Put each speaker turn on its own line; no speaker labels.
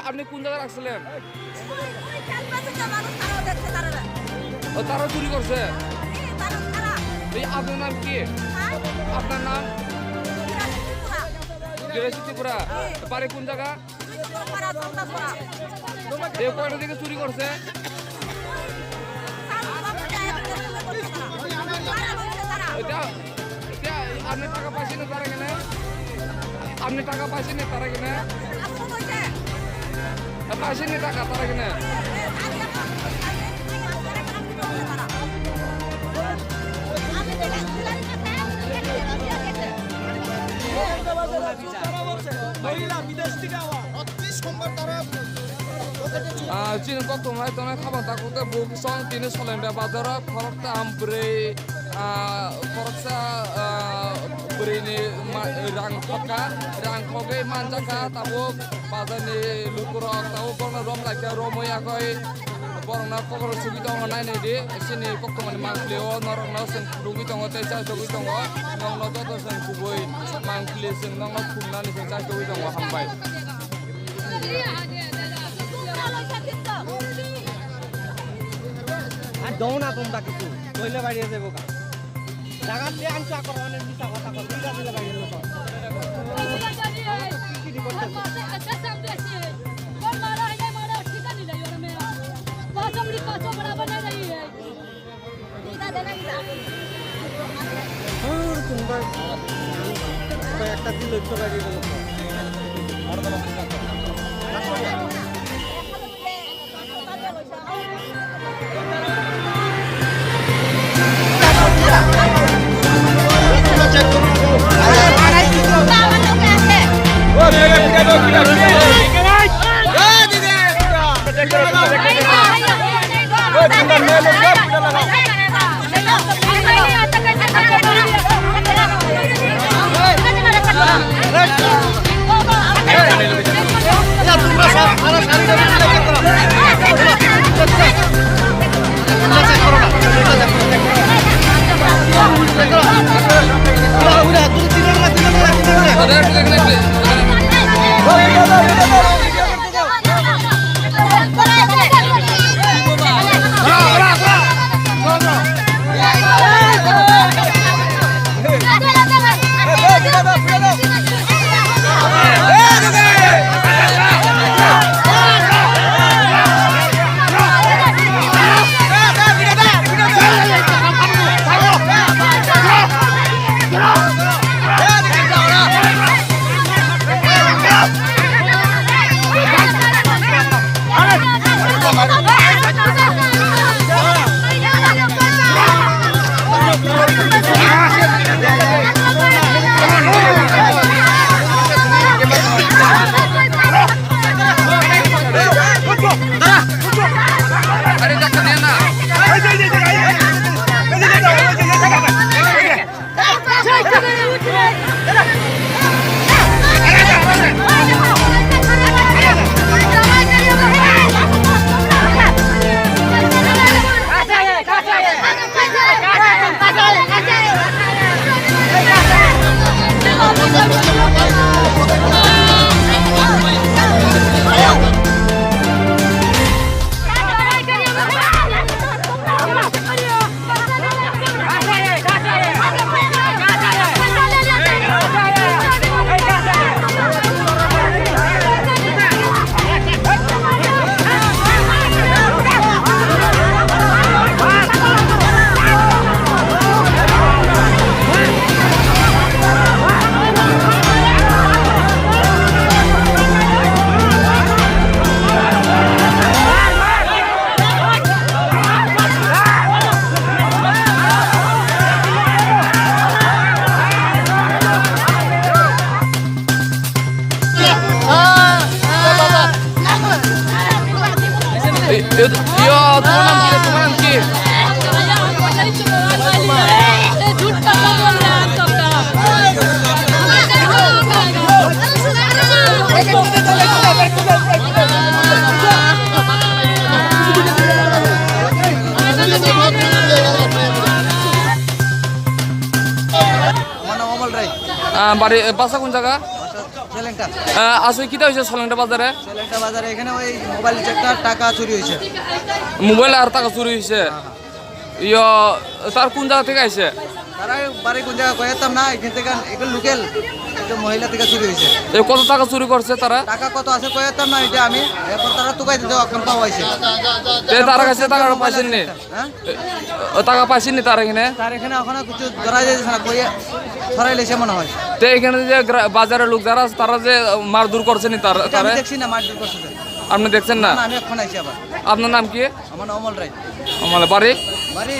আপনি কোন জায়গায় রাখছিলেন? তারা চুরি করছে। আপনার নাম কি? আপনার নাম? ত্রিপুরা। বাড়ি কোন জায়গা? কয়টা দিকে চুরি করছে? আপনি টাকা পাইছেন তারা কেনে? আপনি টাকা পাইছেন তারা কেনে? পাইছেন টাকা তারা কেনে? Cina kok tunai tunai kapan takutnya buku song kini solenda badara korokta ambre koroksa berini rangkoge manjaka tahu badani lukurok tahu korna rom lagi romoya koi borna kokor sugi tongo nai nih di sini kok tunai manglio norong nasen rugi tongo teja rugi tongo nong noto to sen kuboi mangli sen nong not kumna nih sen rugi tongo hambai.
দৌ না তোমরা কিছু কইলে বাড়িয়ে যাবো কা জায়গা দিয়ে আমি চা করো অনেক মিছা কথা কর দিলা দিলা বাড়িয়ে লোক একটা দিল একটু বাড়িয়ে গেল
তোমার নাম কি রে? তোমার নাম কি?
আমার নাম অমল রায়,
বাড়ি বাসা কোন জায়গা?
সেলেংটা।
আসলে কিটা হয়েছে সলেংটা বাজারে?
সেলেংটা বাজারে এখানে ওই মোবাইল চেকটা টাকা চুরি হয়েছে।
মোবাইল আর টাকা চুরি হয়েছে। তার কোন জায়গা থেকে আইছে?
তারা বাড়ি কোন জায়গা কয়েতাম না, এখান থেকে এগুলো লোকাল মহিলা থেকে চুরি হয়েছে।
কত টাকা চুরি করছে তারা?
টাকা কত আছে কয়েতাম না, এটা আমি এখন তারা তুকাই দিতে এখন পাওয়া হয়েছে।
তার কাছে টাকা পাইছেন নি?
হ্যাঁ,
টাকা পাইছেন নি তার এখানে?
তার এখানে ওখানে কিছু ধরা যাচ্ছে না, কইয়া ছড়াই লেছে মনে হয়।
তো এখানে যে বাজারের লোক যারা আছে, তারা যে মারধর করছে নি তার
এটা আমি
তারে?
দেখছি না, মারধর করছে তো।
আপনি দেখছেন না?
না, আমি এখন আইছি আবার।
আপনার নাম কি?
আমার নাম অমল রায়,
আমার বাড়ি
বাড়ি